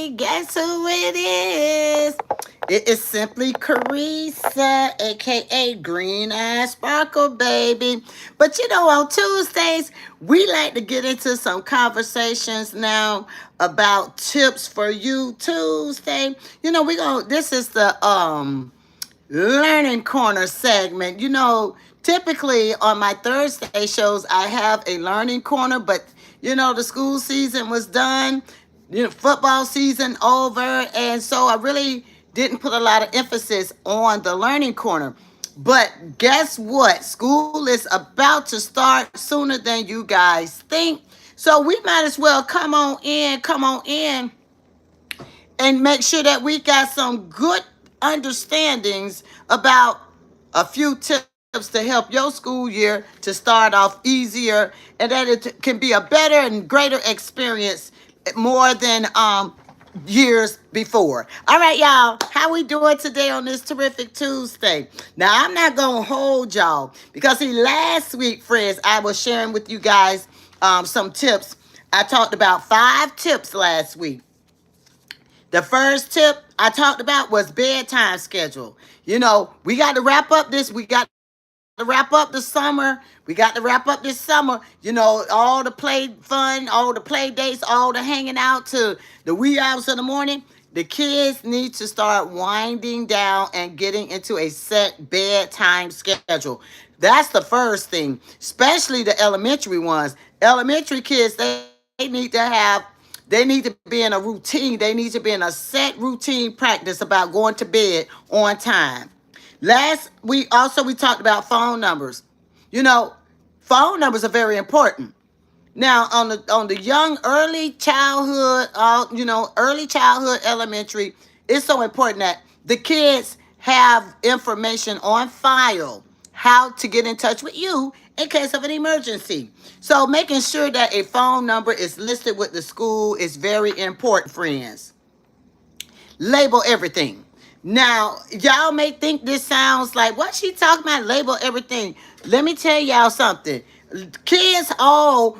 everybody. Guess who it is? It is simply Carissa, aka Green Eye Sparkle Baby. But on Tuesdays, we like to get into some conversations now about tips for you Tuesday. This is the learning corner segment. Typically on my Thursday shows, I have a learning corner, but the school season was done, football season over, and so I really didn't put a lot of emphasis on the learning corner. But guess what? School is about to start sooner than you guys think. So we might as well come on in and make sure that we got some good understandings about a few tips to help your school year to start off easier, and that it can be a better and greater experience more than years before. All right, y'all, how we doing today on this terrific Tuesday? Now, I'm not gonna hold y'all because last week, friends, I was sharing with you guys some tips. I talked about 5 tips last week. The first tip I talked about was bedtime schedule. We got to wrap up this. We got to wrap up the summer. We got to wrap up this summer. All the play fun, all the play dates, all the hanging out to the wee hours of the morning. The kids need to start winding down and getting into a set bedtime schedule. That's the first thing, especially the elementary ones. Elementary kids, they need to be in a routine. They need to be in a set routine practice about going to bed on time. Last week also we talked about phone numbers. You know, phone numbers are very important. Now on the young early childhood elementary, it's so important that the kids have information on file how to get in touch with you in case of an emergency. So making sure that a phone number is listed with the school is very important, friends. Label everything. Now, y'all may think this sounds like, what she talking about, label everything? Let me tell y'all something. Kids,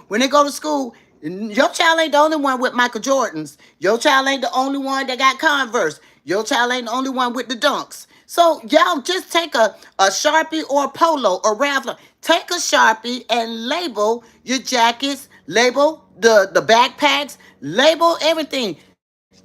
when they go to school, your child ain't the only one with Michael Jordans. Your child ain't the only one that got Converse. Your child ain't the only one with the Dunks. So y'all just take a Sharpie or a Polo or Ralph. Take a Sharpie and label your jackets, label the backpacks, label everything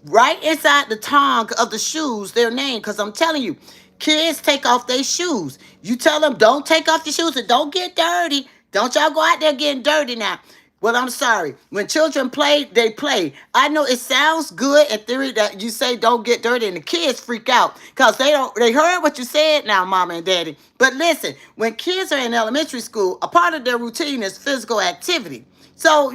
right inside the tongue of the shoes, their name. Because I'm telling you, kids take off their shoes. You tell them, don't take off your shoes and don't get dirty. Don't y'all go out there getting dirty now. Well, I'm sorry. When children play, they play. I know it sounds good in theory that you say don't get dirty and the kids freak out because they heard what you said now, mama and daddy. But listen, when kids are in elementary school, a part of their routine is physical activity. So,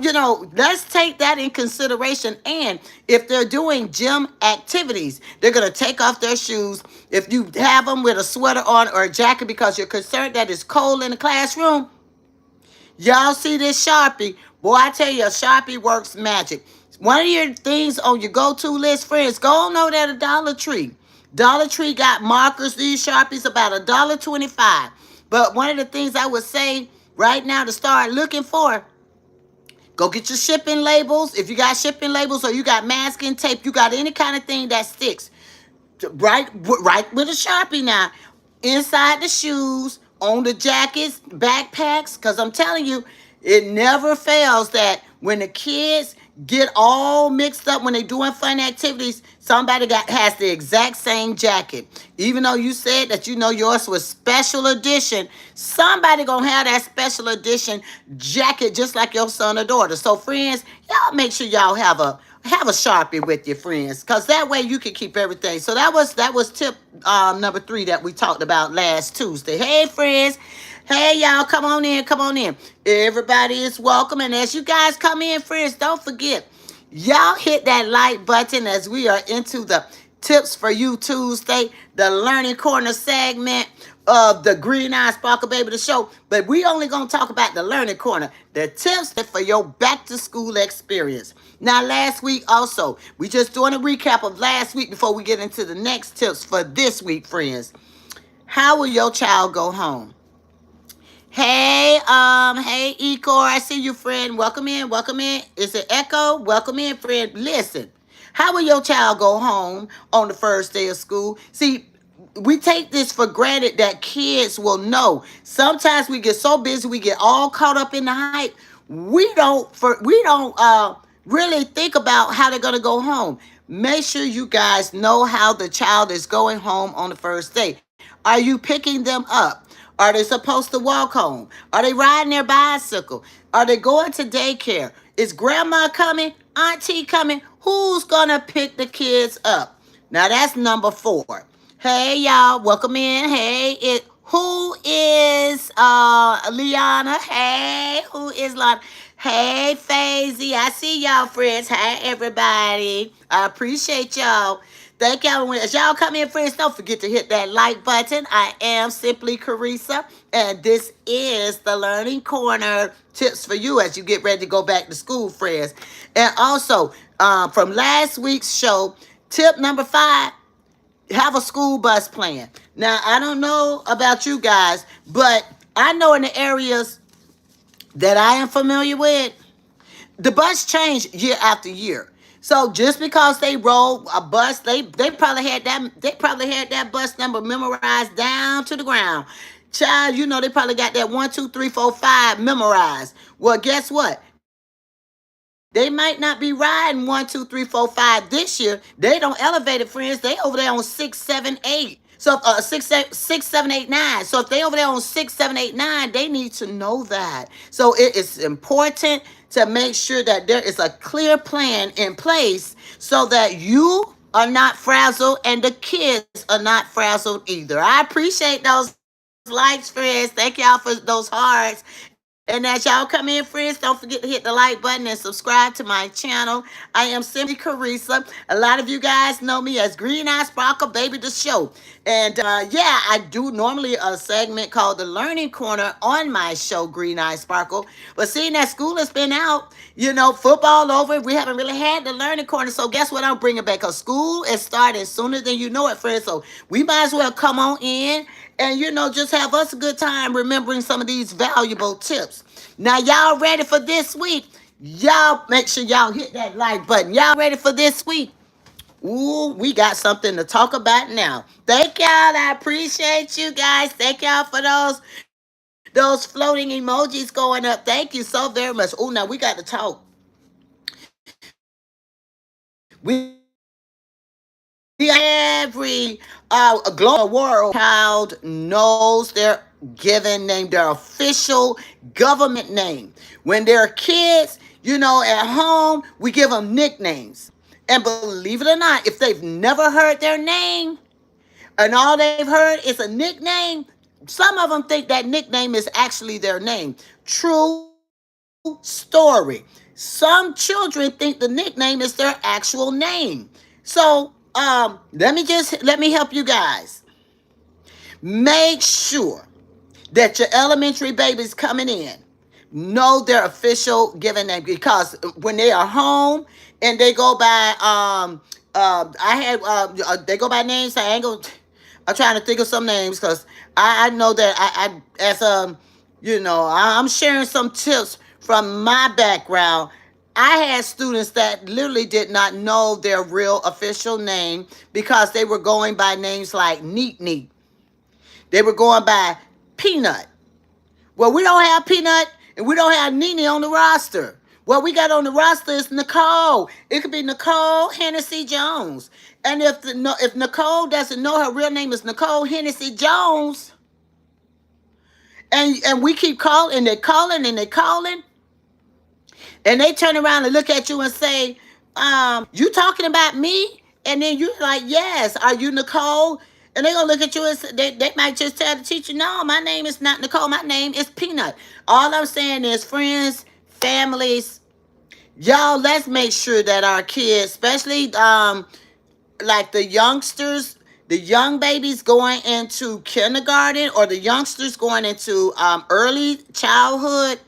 let's take that in consideration. And if they're doing gym activities, they're going to take off their shoes. If you have them with a sweater on or a jacket because you're concerned that it's cold in the classroom, y'all see this Sharpie. Boy, I tell you, a Sharpie works magic. One of your things on your go-to list, friends, go on over there to Dollar Tree. Dollar Tree got markers, these Sharpies, about $1.25. But one of the things I would say right now to start looking for, go get your shipping labels. If you got shipping labels or you got masking tape, you got any kind of thing that sticks. Right with a Sharpie now. Inside the shoes, on the jackets, backpacks. Because I'm telling you, it never fails that when the kids get all mixed up when they're doing fun activities, somebody has the exact same jacket. Even though you said that yours was special edition, somebody gonna have that special edition jacket just like your son or daughter. So friends, y'all make sure y'all have a Sharpie with your friends, because that way you can keep everything. So that was tip number 3 that we talked about last Tuesday. Hey friends, hey y'all, come on in. Everybody is welcome, and as you guys come in, friends, don't forget, y'all hit that like button as we are into the Tips for You Tuesday, the Learning Corner segment of the Green Eye Sparkle Baby the show. But we only gonna talk about the Learning Corner, the tips for your back to school experience. Now, last week also, we just doing a recap of last week before we get into the next tips for this week, friends. How will your child go home? Hey, Ecor, I see you, friend. Welcome in. Is it Echo? Welcome in, friend. Listen, How will your child go home on the first day of school? See, we take this for granted that kids will know. Sometimes we get so busy, we get all caught up in the hype. We don't really think about how they're gonna go home. Make sure you guys know how the child is going home on the first day. Are you picking them up? Are they supposed to walk home? Are they riding their bicycle? Are they going to daycare? Is grandma coming? Auntie coming? Who's gonna pick the kids up? Now that's number 4. Hey y'all, welcome in. Hey, who is Liana? Hey, who is Lana? Hey, Faisy. I see y'all, friends. Hey, everybody. I appreciate y'all. Thank y'all. As y'all come in, friends, don't forget to hit that like button. I am Simply Carissa, and this is the Learning Corner tips for you as you get ready to go back to school, friends. And also, from last week's show, tip number 5, have a school bus plan. Now, I don't know about you guys, but I know in the areas that I am familiar with, the bus change year after year. So just because they roll a bus, they probably had that bus number memorized down to the ground. Child, you know they probably got that 1, 2, 3, 4, 5 memorized. Well, guess what? They might not be riding 1, 2, 3, 4, 5 this year. They don't elevate it, friends. They over there on 6, 7, 8. So 6, 7, 8, 9. So if they over there on 6, 7, 8, 9, they need to know that. So it is important to make sure that there is a clear plan in place so that you are not frazzled and the kids are not frazzled either. I appreciate those likes, friends. Thank y'all for those hearts. And as y'all come in, friends, don't forget to hit the like button and subscribe to my channel. I am Simply Carissa. A lot of you guys know me as Green Eye Sparkle Baby the Show. And yeah, I do normally a segment called the Learning Corner on my show, Green Eye Sparkle. But seeing that school has been out, football over, we haven't really had the Learning Corner. So guess what I'm bringing back? Because school is starting sooner than you know it, friends. So we might as well come on in and just have us a good time remembering some of these valuable tips. Now y'all ready for this week? Y'all make sure y'all hit that like button. Y'all ready for this week? Ooh, we got something to talk about now. Thank y'all. I appreciate you guys. Thank y'all for those floating emojis going up. Thank you so very much. Oh, now we got to talk. We every global world child knows their given name, their official government name. When they're kids, at home, we give them nicknames. And believe it or not, if they've never heard their name and all they've heard is a nickname, some of them think that nickname is actually their name. True story. Some children think the nickname is their actual name. So let me help you guys. Make sure that your elementary babies coming in know their official given name, because when they are home and they go by they go by names. I'm trying to think of some names because I know that I'm sharing some tips from my background. I had students that literally did not know their real official name because they were going by names like Neat Neat. They were going by Peanut. Well, we don't have Peanut and we don't have Nene on the roster. What we got on the roster is Nicole. It could be Nicole Hennessy Jones. And if Nicole doesn't know her real name is Nicole Hennessy Jones, and we keep calling, and they're calling, and they're calling, and they turn around and look at you and say, you talking about me? And then you're like, yes, are you Nicole? And they're going to look at you and they might just tell the teacher, no, my name is not Nicole. My name is Peanut. All I'm saying is, friends, families, y'all, let's make sure that our kids, especially like the youngsters, the young babies going into kindergarten or the youngsters going into early childhood,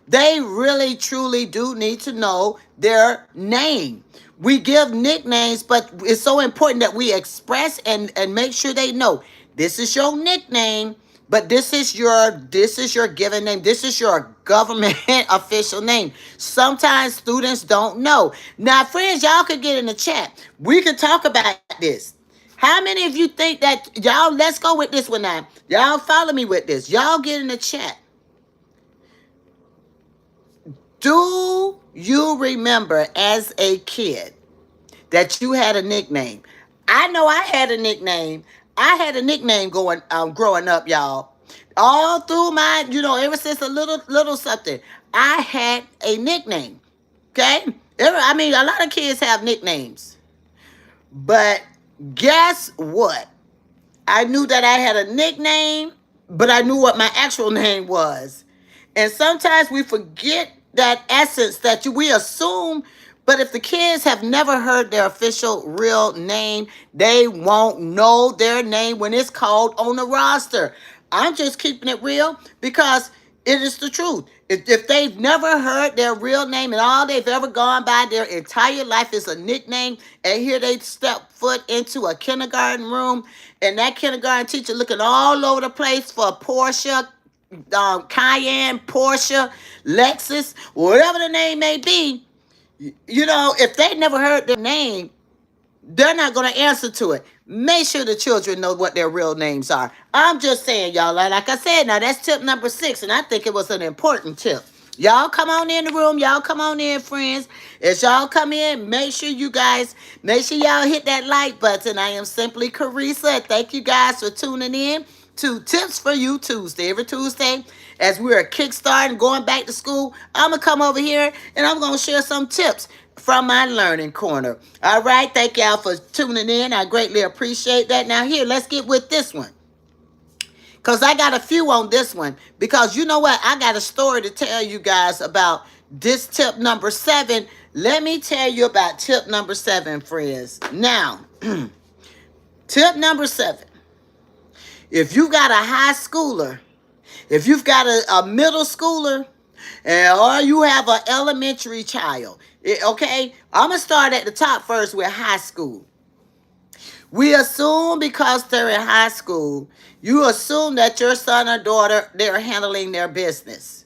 they really, truly do need to know their name. We give nicknames, but it's so important that we express and make sure they know this is your nickname. But this is your given name. This is your government official name. Sometimes students don't know. Now, friends, y'all could get in the chat. We could talk about this. How many of you think that y'all? Let's go with this one now. Y'all follow me with this. Y'all get in the chat. Do you remember as a kid that you had a nickname? I know I had a nickname. I had a nickname going growing up, y'all. All through my, ever since a little something, I had a nickname. Okay? I mean, a lot of kids have nicknames. But guess what? I knew that I had a nickname, but I knew what my actual name was. And sometimes we forget that essence that we assume, but if the kids have never heard their official real name, they won't know their name when it's called on the roster. I'm just keeping it real because it is the truth. If they've never heard their real name and all they've ever gone by their entire life is a nickname, and here they step foot into a kindergarten room, and that kindergarten teacher looking all over the place for Portia, Cayenne, Porsche, Lexus, whatever the name may be, if they never heard their name, they're not going to answer to it. Make sure the children know what their real names are. I'm just saying, y'all, like I said, now that's tip number 6, and I think it was an important tip. Y'all come on in the room. Y'all come on in, friends. As y'all come in, make sure y'all hit that like button. I am Simply Carissa. Thank you guys for tuning in to Tips for You Tuesday. Every Tuesday, as we're kickstarting, going back to school, I'm going to come over here and I'm going to share some tips from my learning corner. All right, thank y'all for tuning in. I greatly appreciate that. Now here, let's get with this one. Because I got a few on this one. Because you know what? I got a story to tell you guys about this tip number 7. Let me tell you about tip number 7, friends. Now, tip number 7. If you've got a high schooler, if you've got a middle schooler, or you have an elementary child, okay? I'm going to start at the top first with high school. We assume because they're in high school, you assume that your son or daughter, they're handling their business.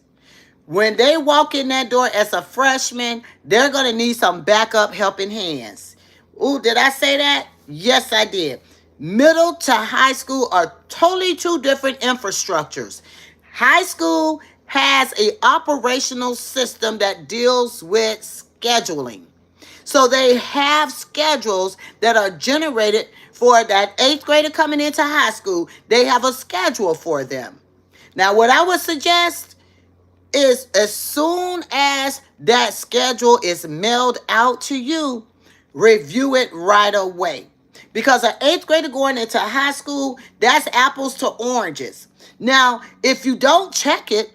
When they walk in that door as a freshman, they're going to need some backup helping hands. Ooh, did I say that? Yes, I did. Middle to high school are totally two different infrastructures. High school has an operational system that deals with scheduling. So they have schedules that are generated for that 8th grader coming into high school. They have a schedule for them. Now, what I would suggest is as soon as that schedule is mailed out to you, review it right away. Because an 8th grader going into high school, that's apples to oranges. Now, if you don't check it,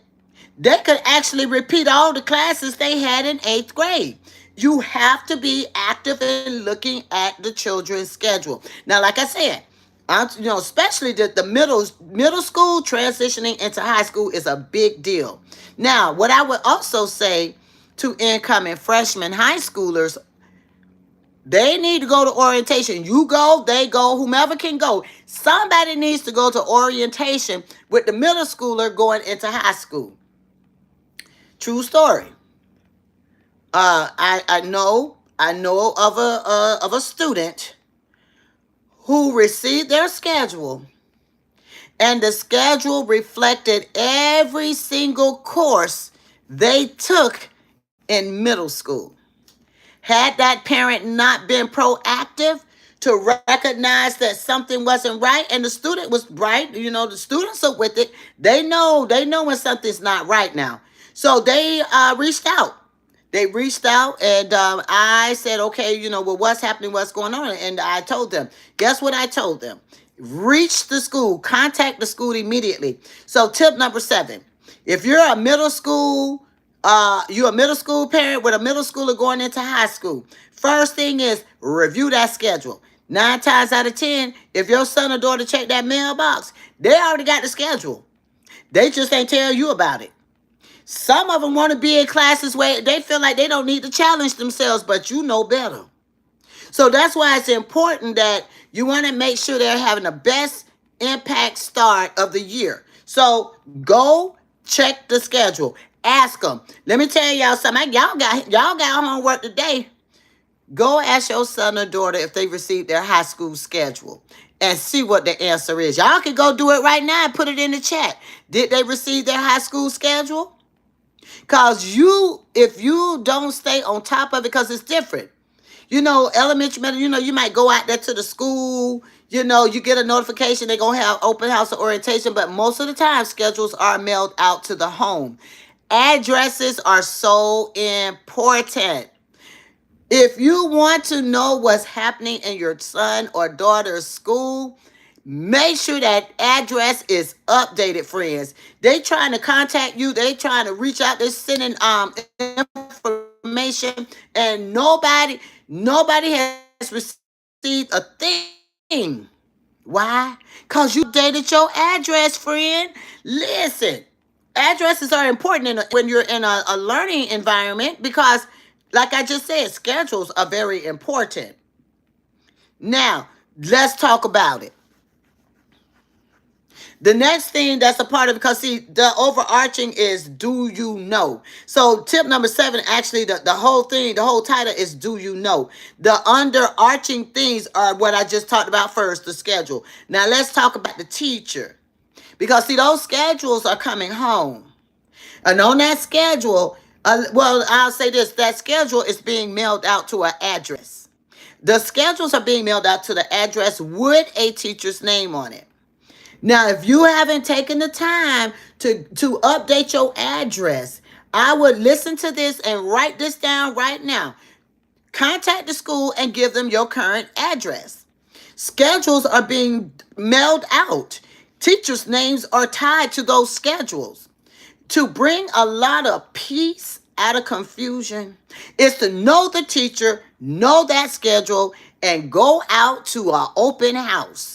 they could actually repeat all the classes they had in 8th grade. You have to be active in looking at the children's schedule. Now, like I said, especially the middle school transitioning into high school is a big deal. Now, what I would also say to incoming freshman high schoolers, they need to go to orientation. You go, they go, whomever can go. Somebody needs to go to orientation with the middle schooler going into high school. True story. I know of a student who received their schedule, and the schedule reflected every single course they took in middle school. Had that parent not been proactive to recognize that something wasn't right, and the student was right, the students are with it. They know when something's not right now. So they reached out. And I said, okay, what's happening, what's going on? And I told them, guess what I told them? Reach the school, contact the school immediately. So tip number 7, if you're a middle school parent with a middle schooler going into high school, first thing is review that schedule. 9 times out of 10, if your son or daughter check that mailbox, they already got the schedule. They just ain't tell you about it. Some of them want to be in classes where they feel like they don't need to challenge themselves, but you know better. So that's why it's important that you want to make sure they're having the best impact start of the year. So go check the schedule. Ask them. Let me tell y'all something. Y'all got homework today. Go ask your son or daughter if they received their high school schedule and see what the answer is. Y'all can go do it right now and put it in the chat. Did they receive their high school schedule? Because if you don't stay on top of it, because it's different. Elementary, middle, you might go out there to the school, you get a notification they're going to have open house or orientation, but most of the time schedules are mailed out to the home. Addresses are so important. If you want to know what's happening in your son or daughter's school, make sure that address is updated, friends. They trying to contact you. They trying to reach out. They're sending information, and nobody has received a thing. Why? Because you updated your address, friend. Listen, addresses are important when you're in a learning environment because, like I just said, schedules are very important. Now, let's talk about it. The next thing that's a part of it, because see, the overarching is do you know? So tip number 7, actually, the whole thing, the whole title is do you know? The underarching things are what I just talked about first, the schedule. Now let's talk about the teacher. Because see, those schedules are coming home. And on that schedule, I'll say this, that schedule is being mailed out to an address. The schedules are being mailed out to the address with a teacher's name on it. Now, if you haven't taken the time to update your address, I would listen to this and write this down right now. Contact the school and give them your current address. Schedules are being mailed out. Teachers' names are tied to those schedules. To bring a lot of peace out of confusion is to know the teacher, know that schedule, and go out to an open house.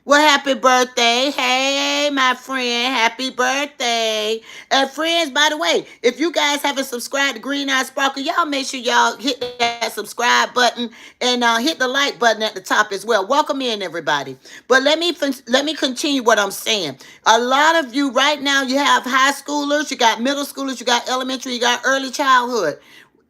Well, happy birthday. Hey, my friend, happy birthday. And friends, by the way, if you guys haven't subscribed to Green Eye Sparkle, y'all make sure y'all hit that subscribe button and hit the like button at the top as well. Welcome in, everybody. But let me continue what I'm saying. A lot of you right now, you have high schoolers, you got middle schoolers, you got elementary, you got early childhood.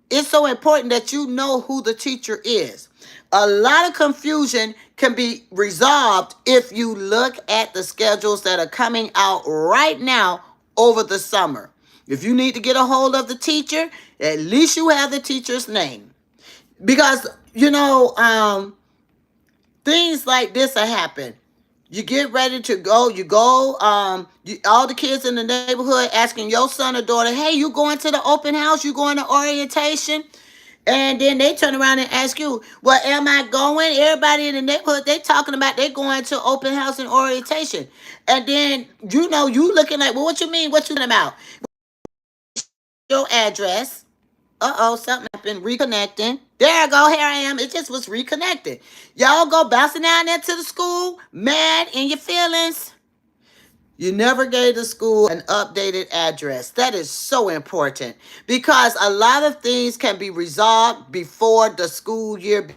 It's so important that you know who the teacher is. A lot of confusion can be resolved if you look at the schedules that are coming out right now over the summer. If you need to get a hold of the teacher, at least you have the teacher's name. Because, things like this will happen. You get ready to go, all the kids in the neighborhood asking your son or daughter, hey, you going to the open house? You going to orientation? And then they turn around and ask you, well, am I going? Everybody in the neighborhood, they talking about they going to open house and orientation. And then, you looking like, well, what you mean? What you talking about? Your address. Something happened. Reconnecting. There I go. Here I am. It just was reconnected. Y'all go bouncing down there to the school, mad in your feelings. You never gave the school an updated address. That is so important because a lot of things can be resolved before the school year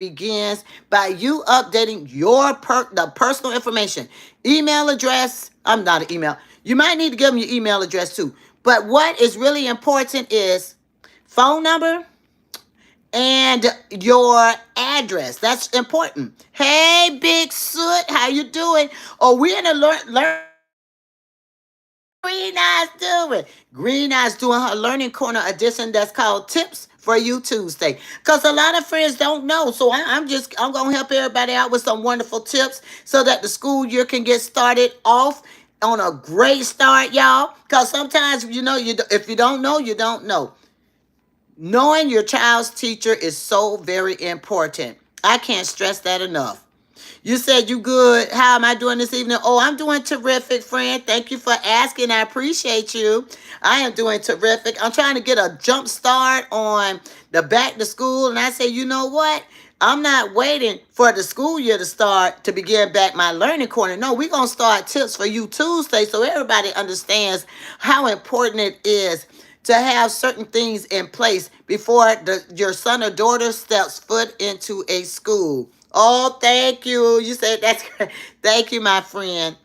begins by you updating the personal information. Email address. I'm not an email. You might need to give them your email address too. But what is really important is phone number and your address. That's important. Hey, Big Soot, how you doing? Oh, we're in a learn. Green Eyes doing? Green Eyes doing her Learning Corner edition that's called Tips for You Tuesday. Because a lot of friends don't know. So I'm going to help everybody out with some wonderful tips so that the school year can get started off on a great start, y'all. Because sometimes, if you don't know, you don't know. Knowing your child's teacher is so very important. I can't stress that enough. You said you good. How am I doing this evening? Oh, I'm doing terrific, friend. Thank you for asking. I appreciate you. I am doing terrific. I'm trying to get a jump start on the back to school. And I say, you know what? I'm not waiting for the school year to start to begin back my learning corner. No, we're going to start Tips for You Tuesday so everybody understands how important it is to have certain things in place before your son or daughter steps foot into a school. Oh, thank you. You said that's great. Thank you, my friend.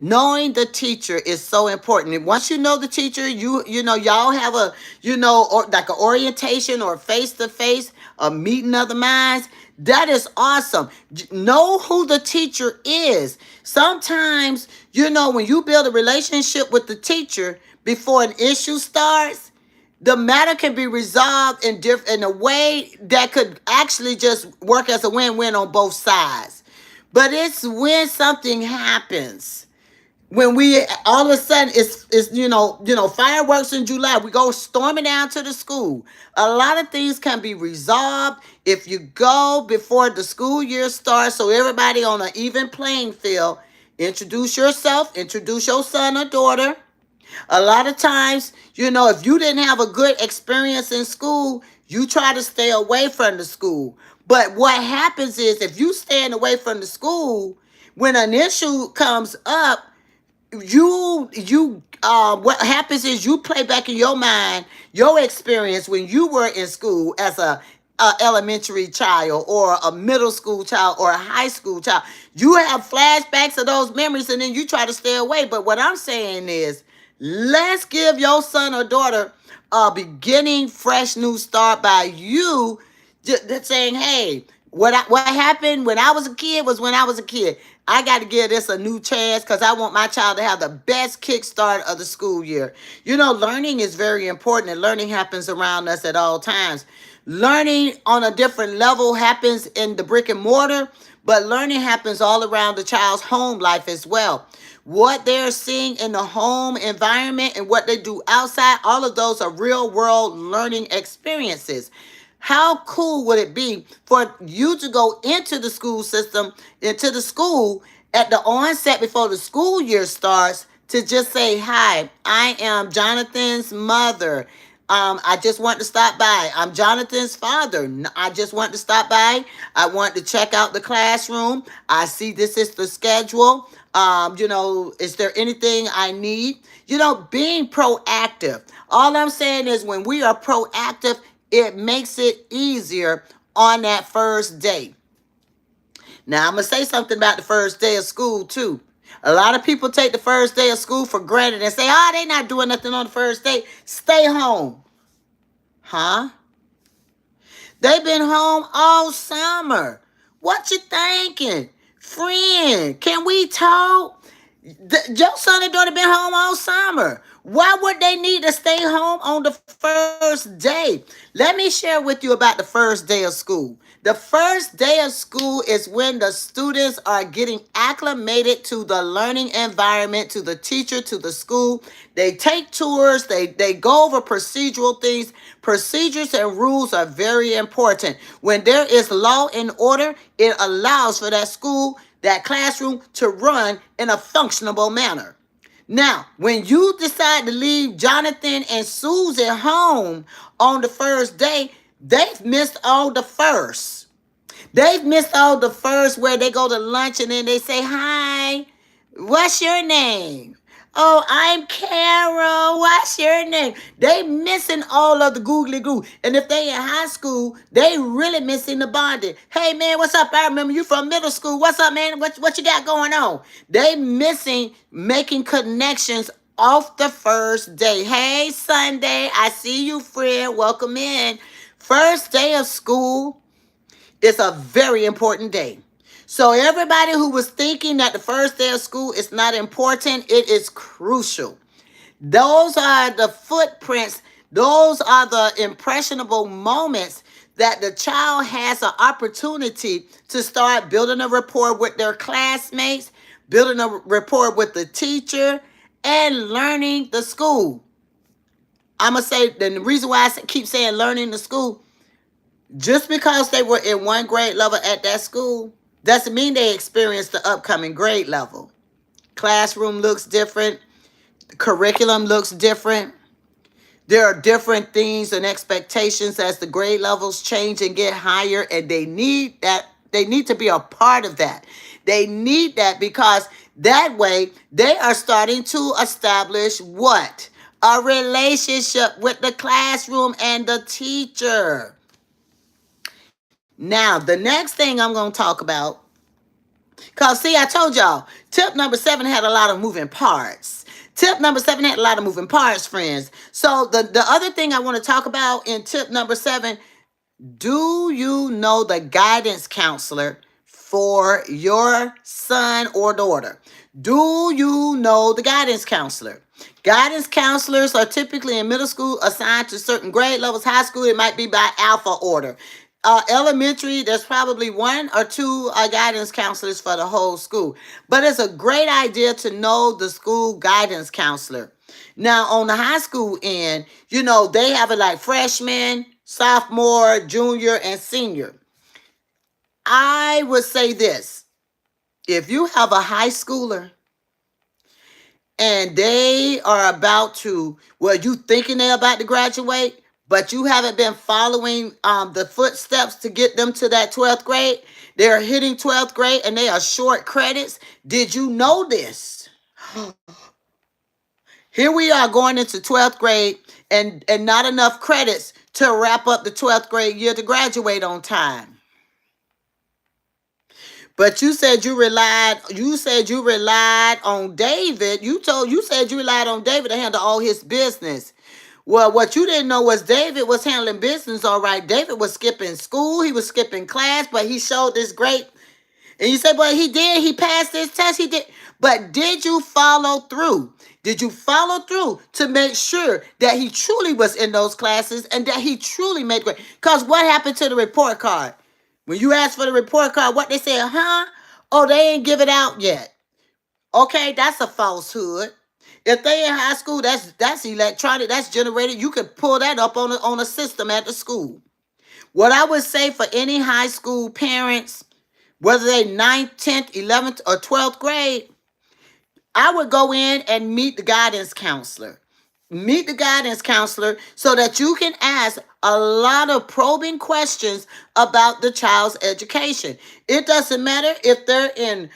Knowing the teacher is so important. And once you know the teacher, you know y'all have a or like an orientation or face to face, a meeting of the minds. That is awesome. Know who the teacher is. Sometimes when you build a relationship with the teacher before an issue starts, the matter can be resolved in a way that could actually just work as a win-win on both sides. But it's when something happens, when we all of a sudden it's fireworks in July, we go storming down to the school. A lot of things can be resolved if you go before the school year starts, so everybody on an even playing field. Introduce yourself, introduce your son or daughter. A lot of times, if you didn't have a good experience in school, you try to stay away from the school. But what happens is, if you stand away from the school, when an issue comes up, what happens is you play back in your mind your experience when you were in school as a elementary child or a middle school child or a high school child. You have flashbacks of those memories, and then you try to stay away. But what I'm saying is, let's give your son or daughter a beginning, fresh new start by you just saying, hey, what happened when I was a kid was when I was a kid. I got to give this a new chance because I want my child to have the best kickstart of the school year. Learning is very important, and learning happens around us at all times. Learning on a different level happens in the brick and mortar, but learning happens all around the child's home life as well. What they're seeing in the home environment and what they do outside, all of those are real world learning experiences. How cool would it be for you to go into the school system, into the school at the onset before the school year starts, to just say, hi, I am Jonathan's mother. I just want to stop by. I'm Jonathan's father. I just want to stop by. I want to check out the classroom. I see this is the schedule. Is there anything I need? Being proactive. All I'm saying is, when we are proactive, it makes it easier on that first day. Now, I'm going to say something about the first day of school, too. A lot of people take the first day of school for granted and say, they not doing nothing on the first day. Stay home. Huh? They've been home all summer. What you thinking? Friend, can we talk? Your son and daughter been home all summer. Why would they need to stay home on the first day? Let me share with you about the first day of school. The first day of school is when the students are getting acclimated to the learning environment, to the teacher, to the school. They take tours. They go over procedural things. Procedures and rules are very important. When there is law and order, it allows for that school, that classroom, to run in a functionable manner. Now, when you decide to leave Jonathan and Susie home on the first day, they've missed all the first. They've missed all the first, where they go to lunch and then they say, hi, what's your name? Oh, I'm Carol. What's your name? They missing all of the googly goo. And if they in high school, they really missing the bonding. Hey, man, what's up? I remember you from middle school. What's up, man? What you got going on? They missing making connections off the first day. Hey, Sunday, I see you, friend. Welcome in. First day of school is a very important day. So everybody who was thinking that the first day of school is not important, it is crucial. Those are the footprints. Those are the impressionable moments that the child has an opportunity to start building a rapport with their classmates, building a rapport with the teacher, and learning the school. I'm going to say, the reason why I keep saying learning the school, just because they were in one grade level at that school doesn't mean they experienced the upcoming grade level. Classroom looks different. Curriculum looks different. There are different things and expectations as the grade levels change and get higher, and they need that. They need to be a part of that. They need that because that way they are starting to establish what? A relationship with the classroom and the teacher. Now, the next thing I'm going to talk about Because, see, I told y'all, tip number 7 had a lot of moving parts. Tip number 7 had a lot of moving parts, friends. So, the other thing I want to talk about in tip number 7, do you know the guidance counselor for your son or daughter? Do you know the guidance counselor? Guidance counselors are typically in middle school assigned to certain grade levels. High school, it might be by alpha order. Elementary, there's probably one or two guidance counselors for the whole school. But it's a great idea to know the school guidance counselor. Now, on the high school end, they have it like freshman, sophomore, junior, and senior. I would say this. If you have a high schooler and they are about to, well, you thinking they're about to graduate, but you haven't been following the footsteps to get them to that 12th grade, they're hitting 12th grade and they are short credits. Did you know this? Here we are going into 12th grade and not enough credits to wrap up the 12th grade year to graduate on time. But you said you relied on David. You said you relied on David to handle all his business. Well, what you didn't know was David was handling business all right. David was skipping school, he was skipping class, but he showed this great. And you say, but he did, he passed this test, he did. But did you follow through? Did you follow through to make sure that he truly was in those classes and that he truly made great? Because what happened to the report card? When you asked for the report card, what they said, huh? Oh, they ain't give it out yet. Okay, that's a falsehood. If they in high school, that's electronic, that's generated. You can pull that up on a system at the school. What I would say for any high school parents, whether they 9th, 10th, 11th, or 12th grade, I would go in and meet the guidance counselor. Meet the guidance counselor so that you can ask a lot of probing questions about the child's education. It doesn't matter if they're in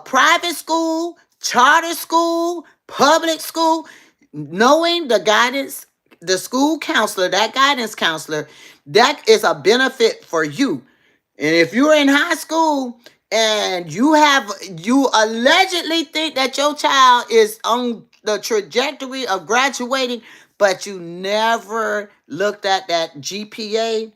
private school, charter school, public school. Knowing the school counselor, that guidance counselor, that is a benefit for you. And if you're in high school and you allegedly think that your child is on the trajectory of graduating, but you never looked at that GPA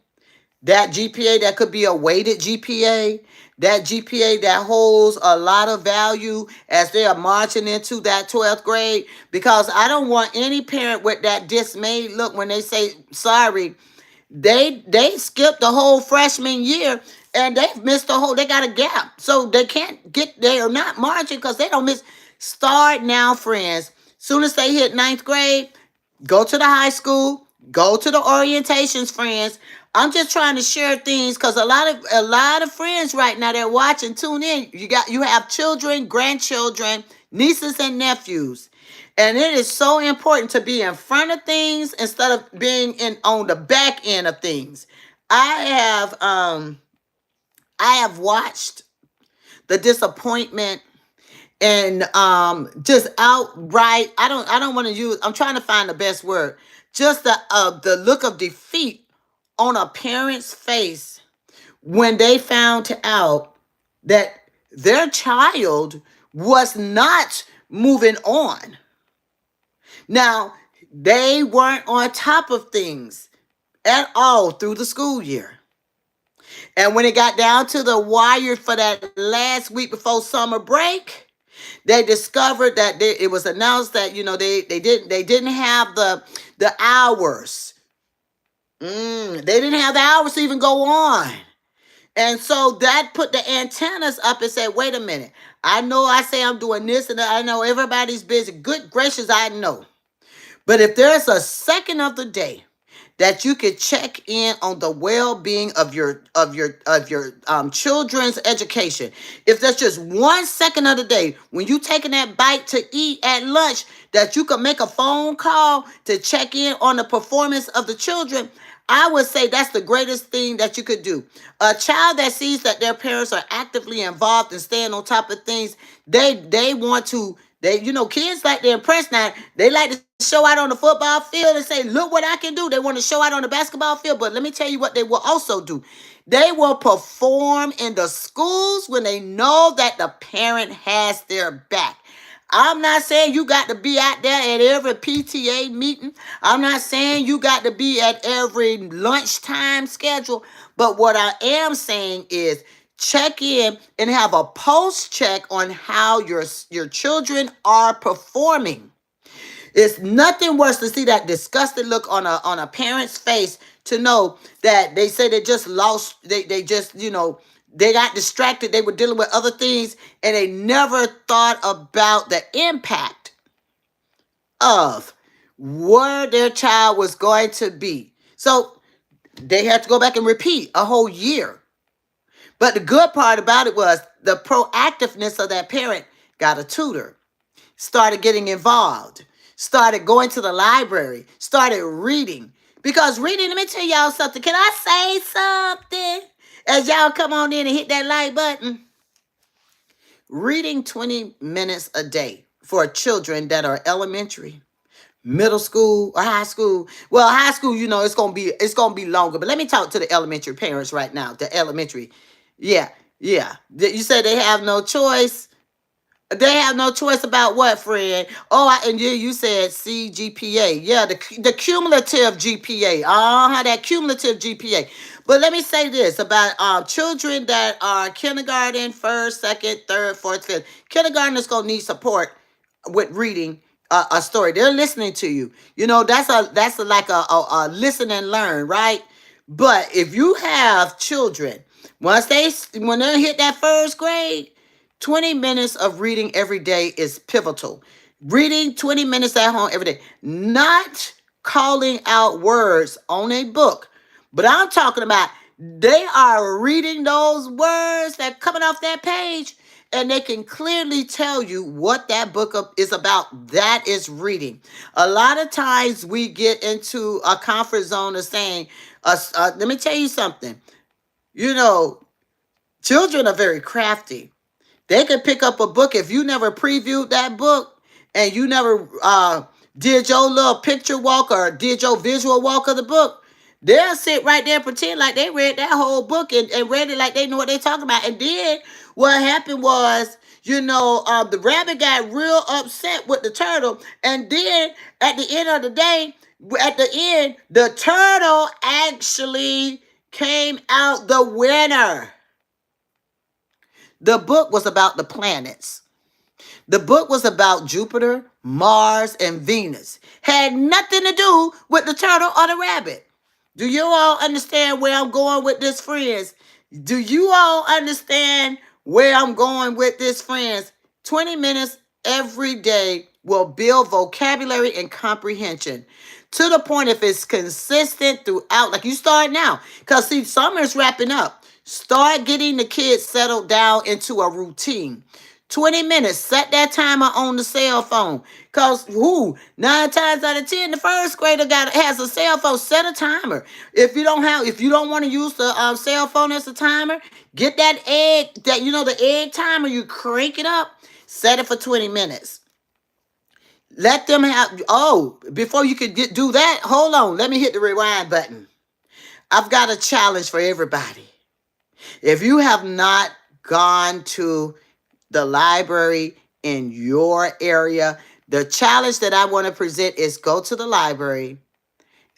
that could be a weighted GPA, that GPA that holds a lot of value as they are marching into that 12th grade, because I don't want any parent with that dismayed look when they say, sorry, they skipped the whole freshman year and they've missed they got a gap. So they are not marching because they don't miss. Start now, friends. Soon as they hit 9th grade, go to the high school, go to the orientations, friends. I'm just trying to share things because a lot of friends right now, they're watching, tune in. You have children, grandchildren, nieces and nephews. And it is so important to be in front of things instead of being on the back end of things. I have watched the disappointment and just outright, I don't want to use, I'm trying to find the best word, just the look of defeat on a parent's face when they found out that their child was not moving on. Now, they weren't on top of things at all through the school year. And when it got down to the wire for that last week before summer break, they discovered that it was announced that they didn't have the hours. They didn't have the hours to even go on. And so that put the antennas up and said, wait a minute. I know I say I'm doing this and I know everybody's busy. Good gracious, I know. But if there's a second of the day that you could check in on the well-being of your children's education, if there's just 1 second of the day when you taking that bite to eat at lunch, that you can make a phone call to check in on the performance of the children, I would say that's the greatest thing that you could do. A child that sees that their parents are actively involved and staying on top of things, they want to. Kids like to impress now. They like to show out on the football field and say, look what I can do. They want to show out on the basketball field. But let me tell you what they will also do. They will perform in the schools when they know that the parent has their back. I'm not saying you got to be out there at every PTA meeting. I'm not saying you got to be at every lunchtime schedule. But what I am saying is check in and have a post check on how your children are performing. It's nothing worse to see that disgusted look on a parent's face, to know that they say they just lost, they just, they got distracted, they were dealing with other things, and they never thought about the impact of where their child was going to be. So they had to go back and repeat a whole year. But the good part about it was the proactiveness of that parent. Got a tutor, started getting involved, started going to the library, started reading. Because reading, let me tell y'all something. Can I say something? As y'all come on in and hit that like button. Reading 20 minutes a day for children that are elementary, middle school, or high school. Well, high school, it's gonna be longer. But let me talk to the elementary parents right now. The elementary. Yeah, yeah. You said they have no choice. They have no choice about what, friend? Oh, and you said CGPA. Yeah, the cumulative GPA. That cumulative GPA. But let me say this about children that are kindergarten, first, second, third, fourth, fifth. Kindergarten is gonna need support with reading a story. They're listening to you. That's like a listen and learn, right? But if you have children, when they hit that first grade, 20 minutes of reading every day is pivotal. Reading 20 minutes at home every day. Not calling out words on a book, but I'm talking about they are reading those words that coming off that page, and they can clearly tell you what that book is about. That is reading. A lot of times we get into a comfort zone of saying, let me tell you something. Children are very crafty. They could pick up a book if you never previewed that book and you never did your little picture walk or did your visual walk of the book. They'll sit right there and pretend like they read that whole book and read it like they know what they're talking about. And then what happened was, the rabbit got real upset with the turtle. And then at the end of the day, the turtle actually came out the winner. The book was about the planets. The book was about Jupiter, Mars, and Venus. Had nothing to do with the turtle or the rabbit. Do you all understand where I'm going with this, friends? Do you all understand where I'm going with this, friends? 20 minutes every day will build vocabulary and comprehension. To the point, if it's consistent throughout, like you start now. Because, see, summer's wrapping up. Start getting the kids settled down into a routine. 20 minutes. Set that timer on the cell phone. Because 9 times out of 10, the first grader has a cell phone. Set a timer. If you don't want to use the cell phone as a timer, get that the egg timer, you crank it up, set it for 20 minutes. Let them before you could do that, hold on. Let me hit the rewind button. I've got a challenge for everybody. If you have not gone to the library in your area, the challenge that I want to present is go to the library,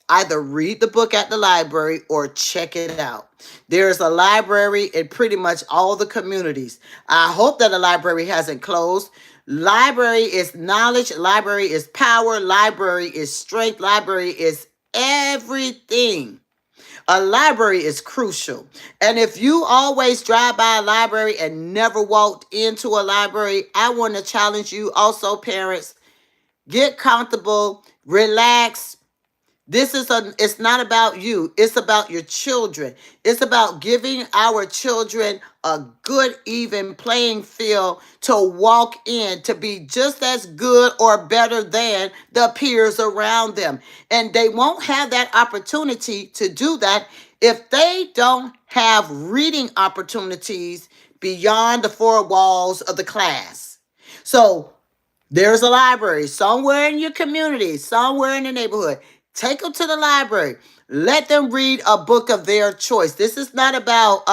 either read the book at the library or check it out. There's a library in pretty much all the communities. I hope that the library hasn't closed. Library is knowledge. Library is power. Library is strength. Library is everything. A library is crucial. And if you always drive by a library and never walked into a library, I want to challenge you also, parents. Get comfortable, relax. It's not about you. It's about your children. It's about giving our children a good, even playing field to walk in, to be just as good or better than the peers around them. And they won't have that opportunity to do that if they don't have reading opportunities beyond the four walls of the class. So there's a library somewhere in your community, somewhere in the neighborhood. Take them to the library. Let them read a book of their choice. This is not about,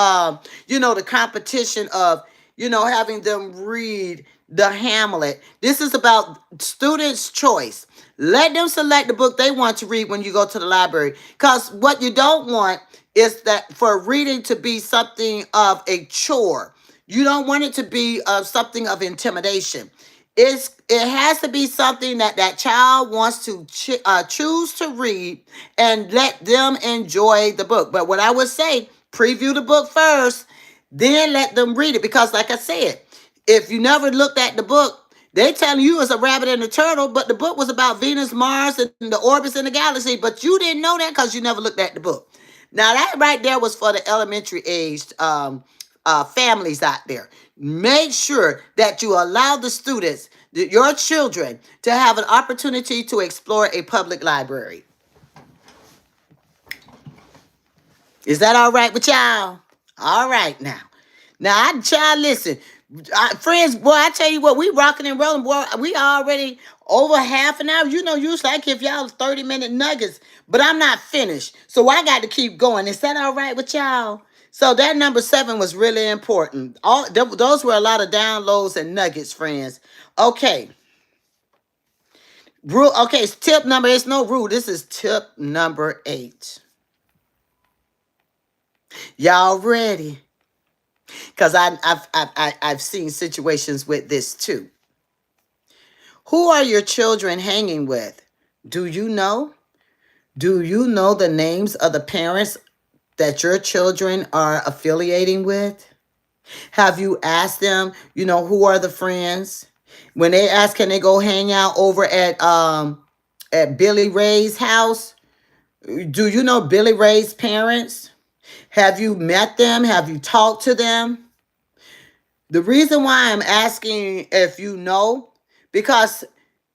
the competition of, having them read the Hamlet. This is about students' choice. Let them select the book they want to read when you go to the library. Because what you don't want is that for reading to be something of a chore. You don't want it to be something of intimidation. It has to be something that that child wants to choose to read and let them enjoy the book. But what I would say, preview the book first, then let them read it. Because like I said, if you never looked at the book, they telling you it's a rabbit and a turtle, but the book was about Venus, Mars, and the orbits in the galaxy. But you didn't know that because you never looked at the book. Now that right there was for the elementary aged families out there. Make sure that you allow the students, your children, to have an opportunity to explore a public library. Is that all right with y'all? All right now. Now, child, listen. Friends, boy, I tell you what, we rocking and rolling, boy. We already over half an hour. Usually I give y'all 30-minute nuggets, but I'm not finished. So I got to keep going. Is that all right with y'all? So that number 7 was really important. Those were a lot of downloads and nuggets, friends. Okay. Okay, tip number, it's no rule. This is tip number 8. Y'all ready? Because I've seen situations with this too. Who are your children hanging with? Do you know? Do you know the names of the parents that your children are affiliating with? Have you asked them, who are the friends? When they ask, can they go hang out over at Billy Ray's house? Do you know Billy Ray's parents? Have you met them? Have you talked to them? The reason why I'm asking if you know, because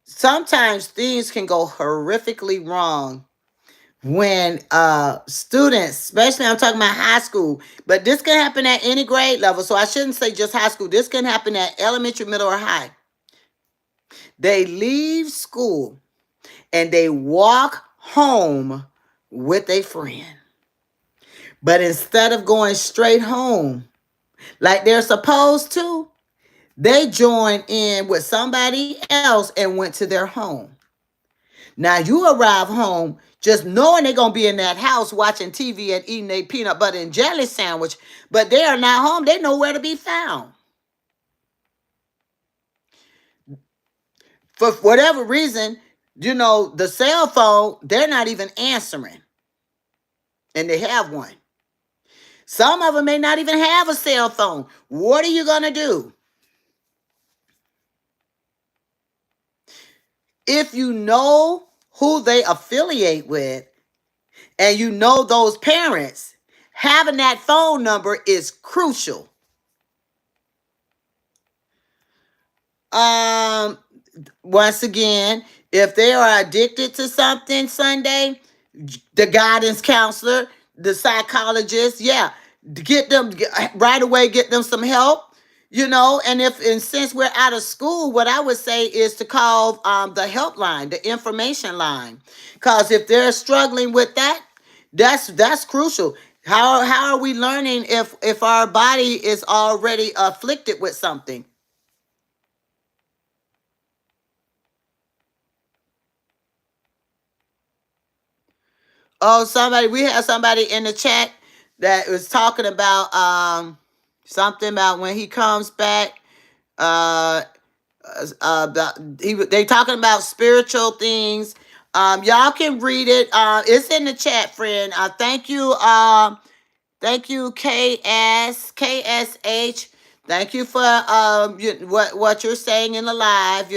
sometimes things can go horrifically wrong when students, especially I'm talking about high school, but this can happen at any grade level. So I shouldn't say just high school. This can happen at elementary, middle, or high. They leave school and they walk home with a friend. But instead of going straight home like they're supposed to, they joined in with somebody else and went to their home. Now you arrive home just knowing they're going to be in that house watching TV and eating a peanut butter and jelly sandwich, but they are not home. They know where to be found. For whatever reason, the cell phone, they're not even answering. And they have one. Some of them may not even have a cell phone. What are you going to do? If you know who they affiliate with and you know those parents, having that phone number is crucial. Once again, if they are addicted to something Sunday, the guidance counselor, the psychologist, get them right away, get them some help. And since we're out of school, what I would say is to call the helpline, the information line. Because if they're struggling with that, that's crucial. How are we learning if our body is already afflicted with something? Oh, we have somebody in the chat that was talking about something about when he comes back. They talking about spiritual things. Y'all can read it. It's in the chat, friend. Thank you. Thank you, KSH. Thank you for what you're saying in the live.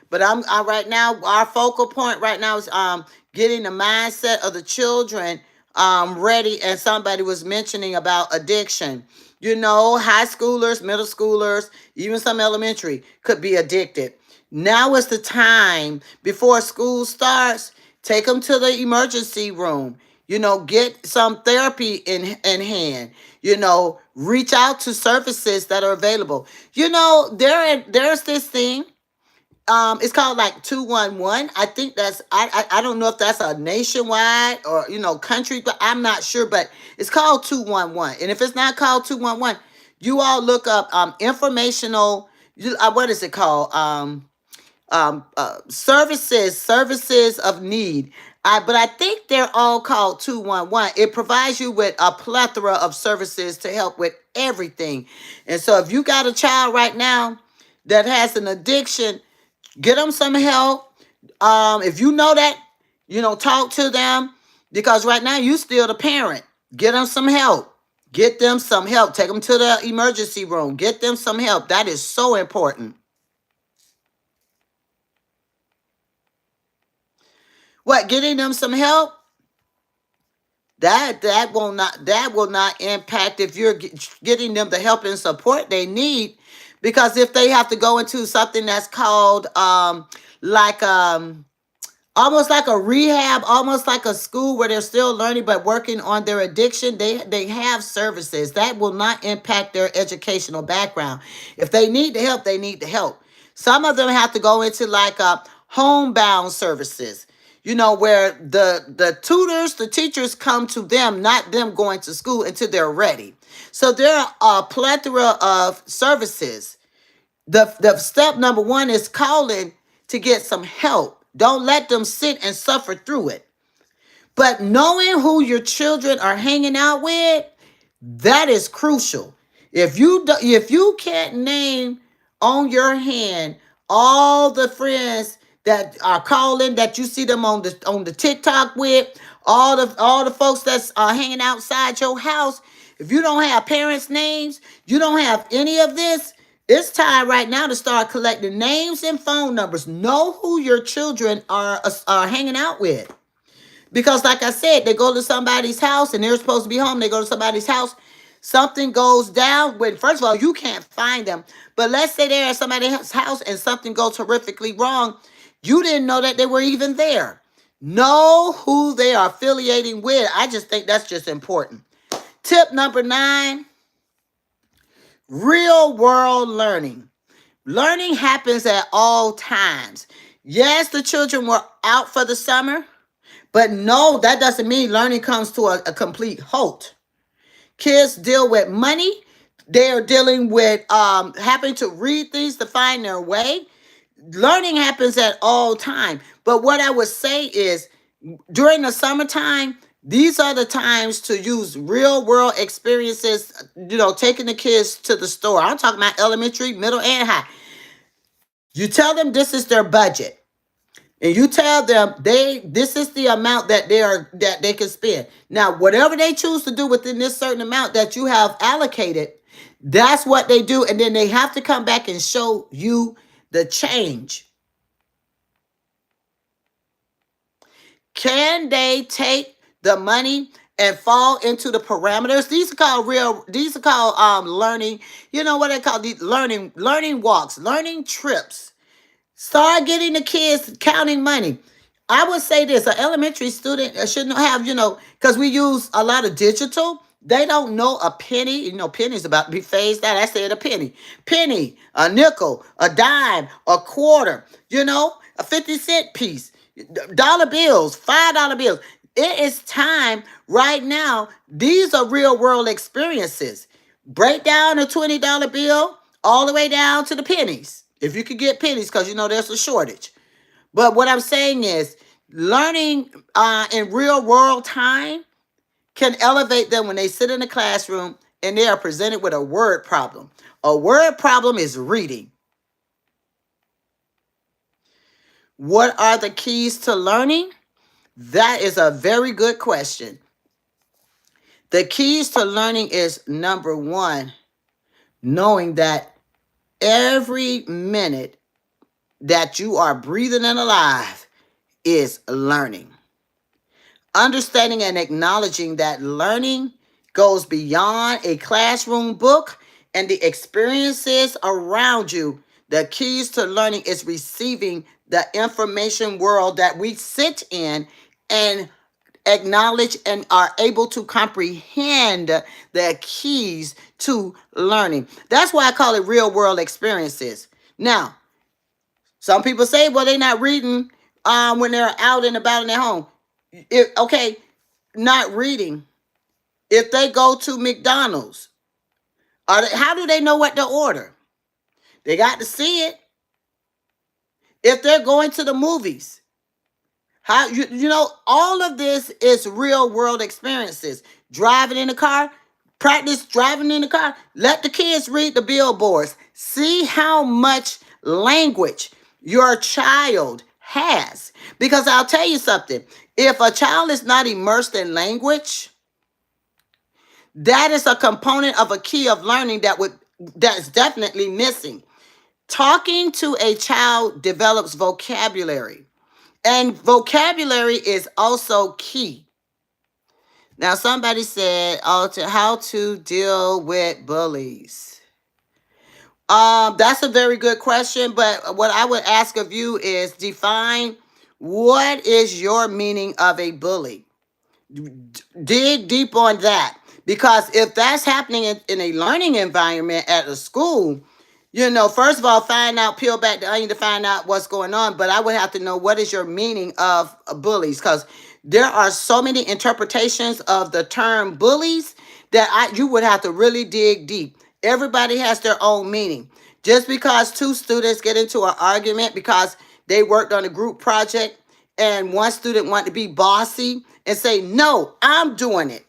But I'm right now. Our focal point right now is getting the mindset of the children ready. And somebody was mentioning about addiction. High schoolers, middle schoolers, even some elementary could be addicted. Now is the time before school starts. Take them to the emergency room. Get some therapy in hand. Reach out to services that are available. There's this thing. It's called like 211. I think that's I don't know if that's a nationwide or country, but I'm not sure. But it's called 211. And if it's not called 211, you all look up informational. What is it called? Services of need. But I think they're all called 211. It provides you with a plethora of services to help with everything. And so if you got a child right now that has an addiction, get them some help. If you know that, talk to them, because right now you still the parent. Get them some help. Get them some help. Take them to the emergency room. Get them some help. That is so important. What, getting them some help? That will not impact if you're getting them the help and support they need, because if they have to go into something that's called like almost like a rehab, almost like a school where they're still learning but working on their addiction, they have services that will not impact their educational background. If they need the help, they need the help. Some of them have to go into like homebound services, where the tutors, the teachers come to them, not them going to school until they're ready. So there are a plethora of services. The step number one is calling to get some help. Don't let them sit and suffer through it. But knowing who your children are hanging out with, that is crucial. If you can't name on your hand all the friends that are calling, that you see them on the TikTok with, all the folks that's hanging outside your house, if you don't have parents' names, you don't have any of this. It's time right now to start collecting names and phone numbers. Know who your children are hanging out with. Because like I said, they go to somebody's house and they're supposed to be home. They go to somebody's house. Something goes down when, first of all, you can't find them. But let's say they're at somebody's house and something goes horrifically wrong. You didn't know that they were even there. Know who they are affiliating with. I just think that's just important. Tip number 9, real world learning. Learning happens at all times. Yes, the children were out for the summer, but no, that doesn't mean learning comes to a complete halt. Kids deal with money. They are dealing with having to read things to find their way. Learning happens at all time. But what I would say is, during the summertime, these are the times to use real world experiences, taking the kids to the store. I'm talking about elementary, middle, and high. You tell them this is their budget. And you tell them this is the amount that they can spend. Now, whatever they choose to do within this certain amount that you have allocated, that's what they do. And then they have to come back and show you the change. Can they take the money and fall into the parameters? These are called learning. You know what they call these learning walks, learning trips. Start getting the kids counting money. I would say this: an elementary student shouldn't have, because we use a lot of digital. They don't know a penny. Penny's about to be phased out. I said a penny. Penny, a nickel, a dime, a quarter, a 50-cent piece, dollar bills, $5 bills. It is time right now. These are real world experiences. Break down a $20 bill all the way down to the pennies. If you could get pennies, because there's a shortage. But what I'm saying is, learning in real world time can elevate them when they sit in the classroom and they are presented with a word problem. A word problem is reading. What are the keys to learning? That is a very good question. The keys to learning is, number 1, knowing that every minute that you are breathing and alive is learning. Understanding and acknowledging that learning goes beyond a classroom book and the experiences around you. The keys to learning is receiving the information world that we sit in and acknowledge and are able to comprehend the keys to learning. That's why I call it real world experiences. Now, Some people say, well, they're not reading when they're out and about in their home. Okay, not reading. If they go to McDonald's, how do they know what to order? They got to see it. If they're going to the movies, how you know all of this is real world experiences. Driving in the car, practice driving in the car. Let the kids read the billboards. See how much language your child has. Because I'll tell you something. If a child is not immersed in language, that is a component of a key of learning that's definitely missing. Talking to a child develops vocabulary. And vocabulary is also key. Now, somebody said, how to deal with bullies. That's a very good question, but what I would ask of you is define what is your meaning of a bully. Dig deep on that. Because if that's happening in a learning environment at a school, first of all, peel back the onion to find out what's going on. But I would have to know what is your meaning of bullies, because there are so many interpretations of the term bullies that you would have to really dig deep. Everybody has their own meaning. Just because two students get into an argument because they worked on a group project and one student wanted to be bossy and say, no, I'm doing it.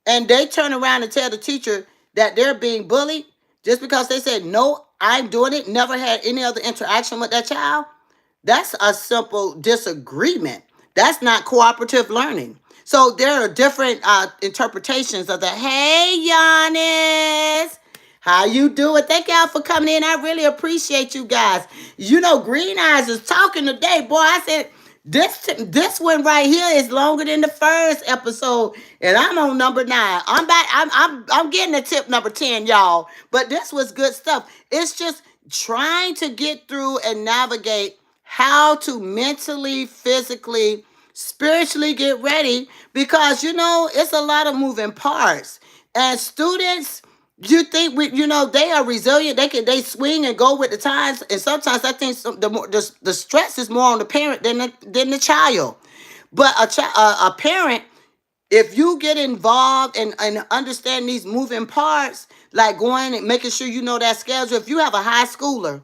And they turn around and tell the teacher that they're being bullied just because they said, no, I'm doing it, never had any other interaction with that child. That's a simple disagreement. That's not cooperative learning. So there are different interpretations of that. Hey, Giannis. How you doing? Thank y'all for coming in. I really appreciate you guys. Green Eyes is talking today. Boy, I said, this one right here is longer than the first episode, and I'm on number 9. I'm back. I'm getting a tip number 10, y'all. But this was good stuff. It's just trying to get through and navigate how to mentally, physically, spiritually get ready, because it's a lot of moving parts. And students, you think they are resilient. They swing and go with the times, and sometimes I think the stress is more on the parent than the child. But a parent, if you get involved and understand these moving parts, like going and making sure you know that schedule. If you have a high schooler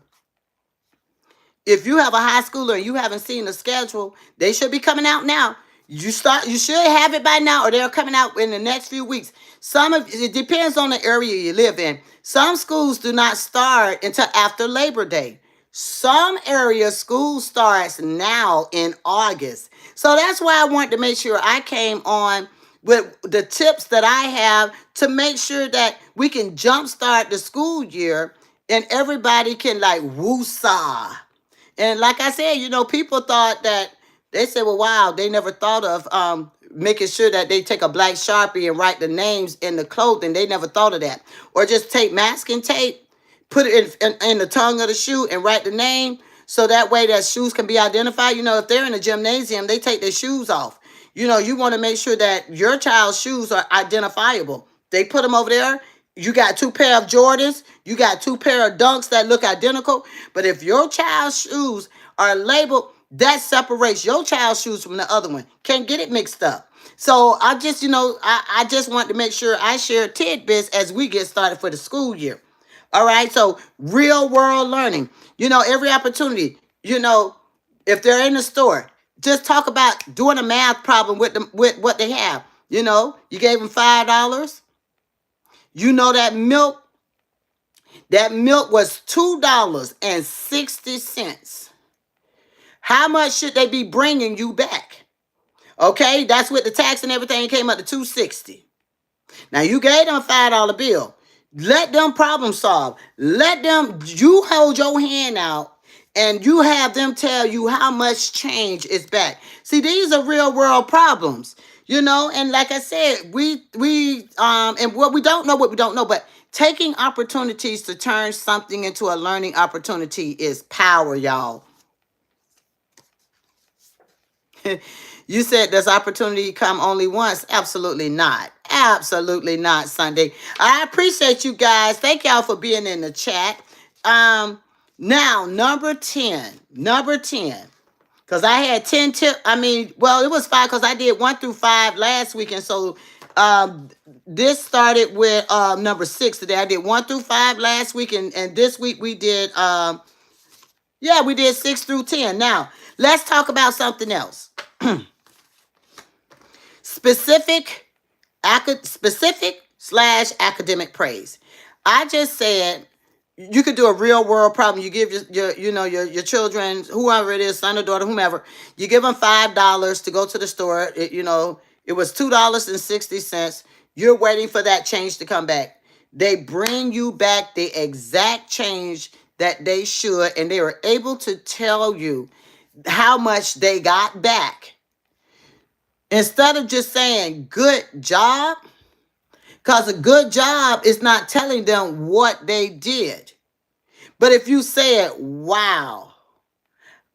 and you haven't seen the schedule, they should be coming out now. You should have it by now, or they're coming out in the next few weeks. It depends on the area you live in. Some schools do not start until after Labor Day. Some areas school starts now in August. So that's why I wanted to make sure I came on with the tips that I have to make sure that we can jumpstart the school year and everybody can woosah. And like I said, people thought that, they said, well, wow, they never thought of making sure that they take a black Sharpie and write the names in the clothing. They never thought of that. Or just take masking tape, put it in the tongue of the shoe and write the name, so that way that shoes can be identified. If they're in a gymnasium, they take their shoes off. You want to make sure that your child's shoes are identifiable. They put them over there. You got 2 pair of Jordans. You got 2 pair of Dunks that look identical. But if your child's shoes are labeled, that separates your child's shoes from the other one. Can't get it mixed up. So I just, I just want to make sure I share tidbits as we get started for the school year. All right. So real world learning, every opportunity, if they're in the store, just talk about doing a math problem with what they have. You gave them $5. That milk was $2.60. How much should they be bringing you back? Okay, that's with the tax and everything, came up to $2.60. Now you gave them a $5 bill. Let them problem solve. You hold your hand out and you have them tell you how much change is back. See, these are real world problems, and like I said, we and what we don't know, but taking opportunities to turn something into a learning opportunity is power, y'all. You said, does opportunity come only once? Absolutely not. Absolutely not, Sunday. I appreciate you guys. Thank y'all for being in the chat. Now, number 10. Number 10. Because I had 10 tips. I mean, well, it was 5 because I did 1 through 5 last week. And so this started with number 6 today. I did 1 through 5 last week. And this week we did, we did 6 through 10. Now, let's talk about something else. Specific / academic praise. I just said you could do a real world problem. You give your children, whoever it is, son or daughter, whomever, you give them $5 to go to the store. It was $2.60. You're waiting for that change to come back. They bring you back the exact change that they should, and they were able to tell you how much they got back. Instead of just saying good job, because a good job is not telling them what they did. But if you said, wow,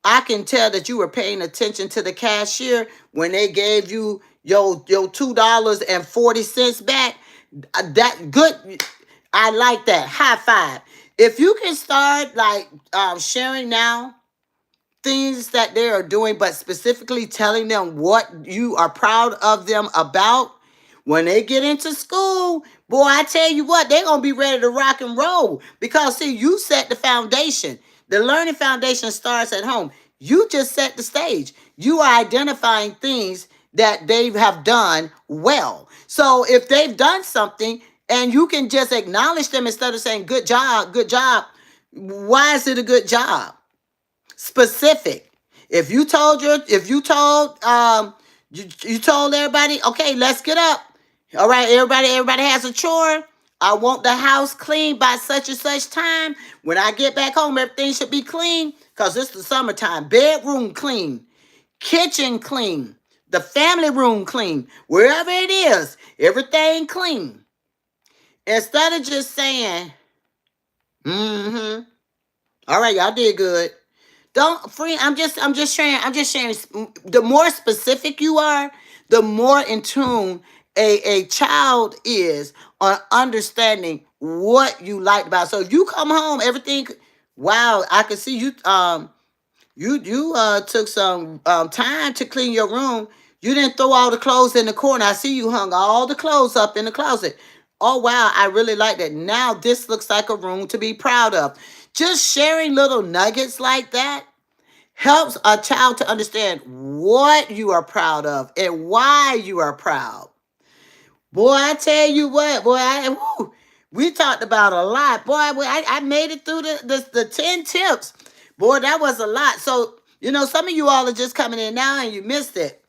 I can tell that you were paying attention to the cashier when they gave you your $2.40 back, that good, I like that. High five. If you can start sharing now things that they are doing, but specifically telling them what you are proud of them about, when they get into school, boy, I tell you what, they're going to be ready to rock and roll. Because, see, you set the foundation. The learning foundation starts at home. You just set the stage. You are identifying things that they have done well. So if they've done something and you can just acknowledge them instead of saying, good job, why is it a good job? Specific. If you told everybody, okay, let's get up. All right, everybody has a chore. I want the house clean by such and such time. When I get back home, everything should be clean because it's the summertime. Bedroom clean, kitchen clean, the family room clean, wherever it is, everything clean. Instead of just saying, all right, y'all did good. I'm just sharing. The more specific you are, the more in tune a child is on understanding what you liked about. So if you come home, everything, wow, I can see you. You took some time to clean your room. You didn't throw all the clothes in the corner. I see you hung all the clothes up in the closet. Oh wow, I really like that. Now this looks like a room to be proud of. Just sharing little nuggets like that helps a child to understand what you are proud of and why you are proud. Boy, I tell you what, we talked about a lot. Boy, I made it through the 10 tips. Boy, that was a lot. So, some of you all are just coming in now and you missed it.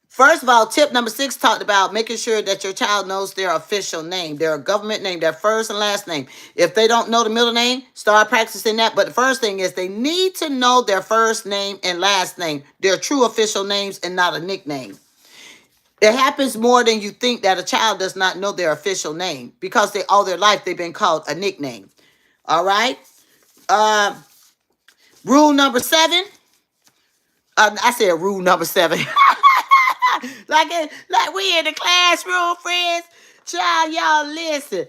First of all, tip number 6 talked about making sure that your child knows their official name, their government name, their first and last name. If they don't know the middle name, start practicing that. But the first thing is they need to know their first name and last name, their true official names and not a nickname. It happens more than you think that a child does not know their official name because all their life they've been called a nickname. All right? Rule number 7. I said rule number 7. like we in the classroom, friends. Child, y'all listen,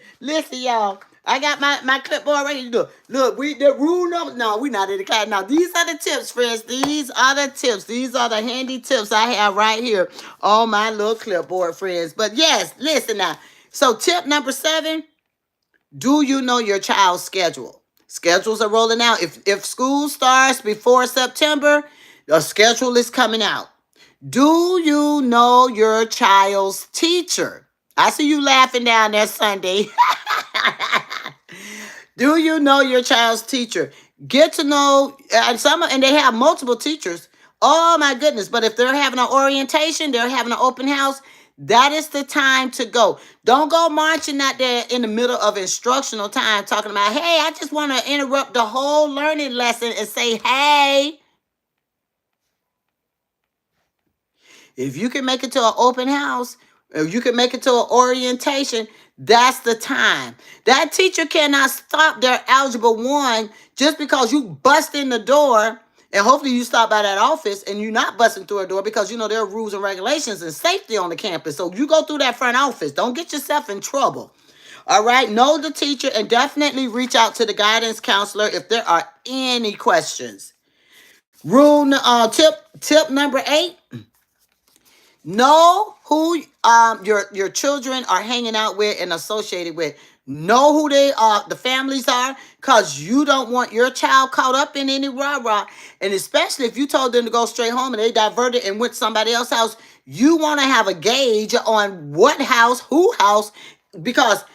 y'all. I got my clipboard right here. Look, the rule number. No, we not in the class. Now, these are the tips, friends. These are the tips. These are the handy tips I have right here on my little clipboard, friends. But yes, listen now. So tip number 7, do you know your child's schedule? Schedules are rolling out. If school starts before September, the schedule is coming out. Do you know your child's teacher? I see you laughing down there, Sunday. Do you know your child's teacher? Get to know, and they have multiple teachers. Oh my goodness. But if they're having an orientation, they're having an open house, that is the time to go. Don't go marching out there in the middle of instructional time talking about, hey, I just want to interrupt the whole learning lesson and say, hey. If you can make it to an open house, if you can make it to an orientation, that's the time. That teacher cannot stop their Algebra 1 just because you bust in the door, and hopefully you stop by that office and you're not busting through a door because there are rules and regulations and safety on the campus. So you go through that front office. Don't get yourself in trouble. All right, know the teacher and definitely reach out to the guidance counselor if there are any questions. Tip number 8. Know who your children are hanging out with and associated with. Know who they are, the families are, because you don't want your child caught up in any rah-rah. And especially if you told them to go straight home and they diverted and went to somebody else's house, you want to have a gauge on what house, who house, because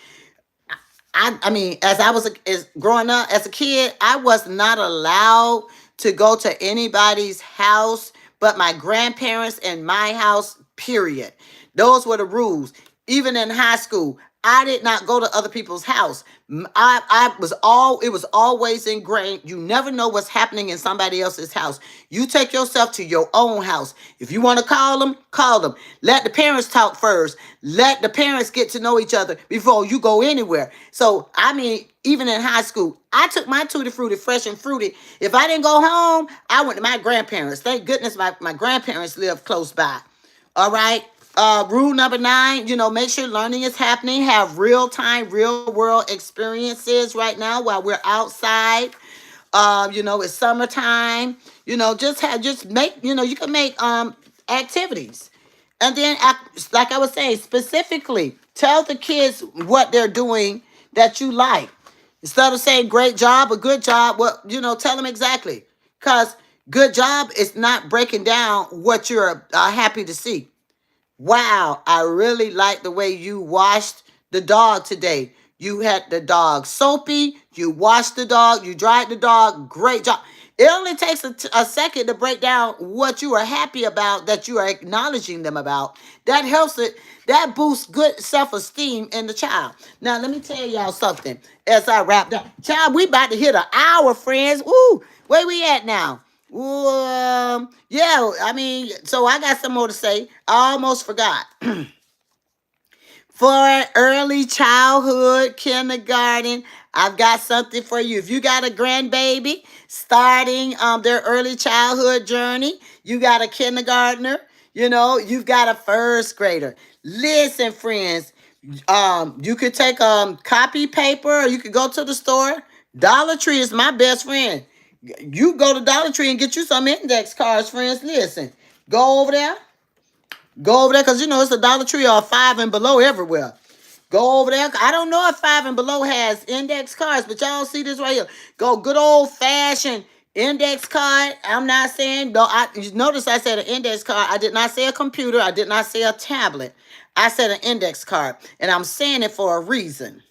I mean, as I was growing up as a kid, I was not allowed to go to anybody's house but my grandparents and my house, period. Those were the rules. Even in high school, I did not go to other people's house. It was always ingrained. You never know what's happening in somebody else's house. You take yourself to your own house. If you want to call them, call them. Let the parents talk first. Let the parents get to know each other before you go anywhere. So, I mean, even in high school, I took my Tutti Frutti fresh and fruity. If I didn't go home, I went to my grandparents. Thank goodness my grandparents lived close by. All right. Rule number 9, make sure learning is happening. Have real time, real world experiences right now while we're outside. It's summertime. Just make, you can make activities. And then, like I was saying, specifically tell the kids what they're doing that you like. Instead of saying great job or good job, tell them exactly. Because good job is not breaking down what you're happy to see. Wow, I really like the way you washed the dog today. You had the dog soapy, you washed the dog, you dried the dog, great job. It only takes a second to break down what you are happy about, that you are acknowledging them about. That helps it, that boosts good self-esteem in the child. Now, let me tell y'all something as I wrap up. Child, we about to hit an hour, friends. Woo, where we at now? Yeah, I mean, so I got some more to say. I almost forgot. For early childhood, kindergarten, I've got something for you. If you got a grandbaby starting their early childhood journey, you got a kindergartner, you've got a first grader. Listen, friends, you could take copy paper or you could go to the store. Dollar Tree is my best friend. You go to Dollar Tree and get you some index cards, friends. Listen, go over there. Go over there because, it's a Dollar Tree or 5 and below everywhere. Go over there. I don't know if 5 and below has index cards, but y'all see this right here. Go good old fashioned index card. I'm not saying, notice I said an index card. I did not say a computer. I did not say a tablet. I said an index card. And I'm saying it for a reason.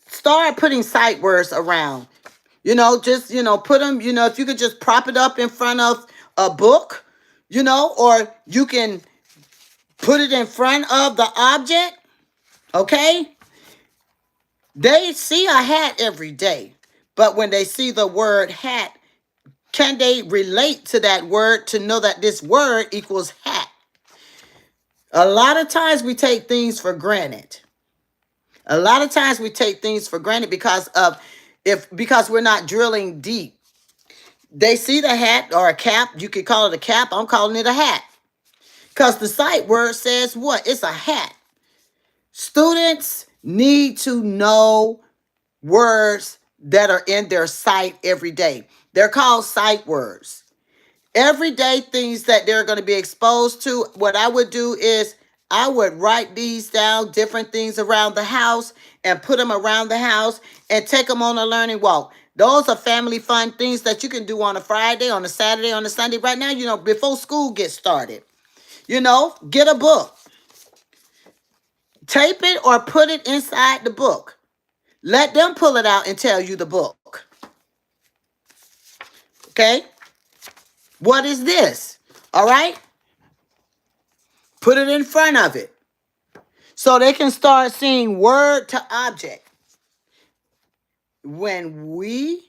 Start putting sight words around. Just, put them, if you could just prop it up in front of a book, or you can put it in front of the object, okay? They see a hat every day, but when they see the word hat, can they relate to that word to know that this word equals hat? A lot of times we take things for granted. Because we're not drilling deep. They see the hat or a cap. You could call it a cap. I'm calling it a hat. Because the sight word says what? It's a hat. Students need to know words that are in their sight every day. They're called sight words. Everyday things that they're going to be exposed to. What I would do is I would write these down, different things around the house, and put them around the house and take them on a learning walk. Those are family fun things that you can do on a Friday, on a Saturday, on a Sunday. Right now, before school gets started, get a book. Tape it or put it inside the book. Let them pull it out and tell you the book. Okay? What is this? All right? Put it in front of it so they can start seeing word to object. When we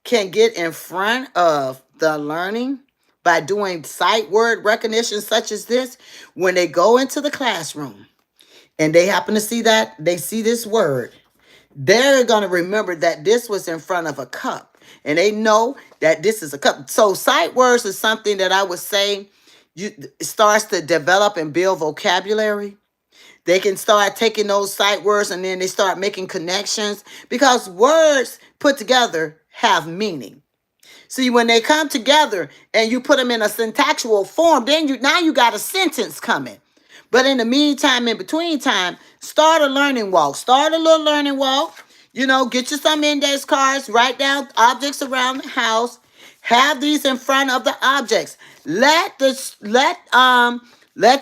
can get in front of the learning by doing sight word recognition such as this, when they go into the classroom and they happen to see that, they see this word, they're going to remember that this was in front of a cup and they know that this is a cup. So sight words is something that I would say it starts to develop and build vocabulary. They can start taking those sight words and then they start making connections because words put together have meaning. See, when they come together and you put them in a syntactual form, then you got a sentence coming. But in the meantime, in between time, start a learning walk. Start a little learning walk. Get you some index cards. Write down objects around the house. Have these in front of the objects. Let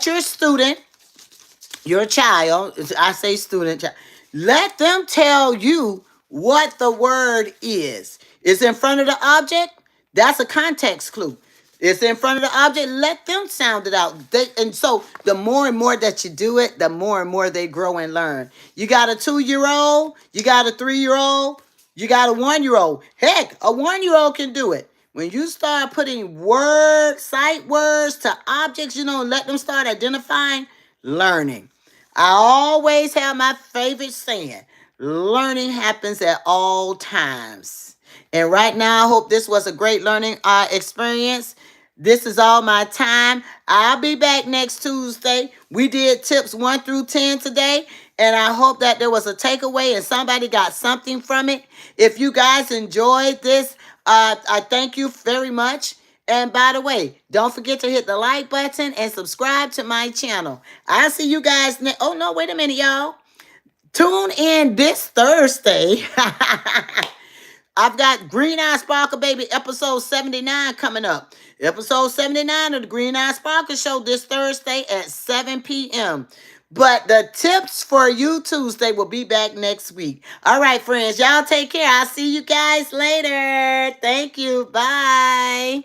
your student, your child, I say student, let them tell you what the word is. It's in front of the object. That's a context clue. It's in front of the object. Let them sound it out. And so the more and more that you do it, the more and more they grow and learn. You got a 2-year-old, you got a 3-year-old, you got a 1-year-old. Heck, a 1-year-old can do it. When you start putting sight words to objects, let them start identifying, learning. I always have my favorite saying, learning happens at all times. And right now, I hope this was a great learning experience. This is all my time. I'll be back next Tuesday. We did tips 1 through 10 today. And I hope that there was a takeaway and somebody got something from it. If you guys enjoyed this, I thank you very much. And by the way, don't forget to hit the like button and subscribe to my channel. I'll see you guys next. Oh, no, wait a minute, y'all. Tune in this Thursday. I've got Green Eye Sparkle Baby episode 79 coming up. Episode 79 of the Green Eye Sparkle Show this Thursday at 7 p.m. But the tips for you Tuesday will be back next week. All right, friends. Y'all take care. I'll see you guys later. Thank you. Bye.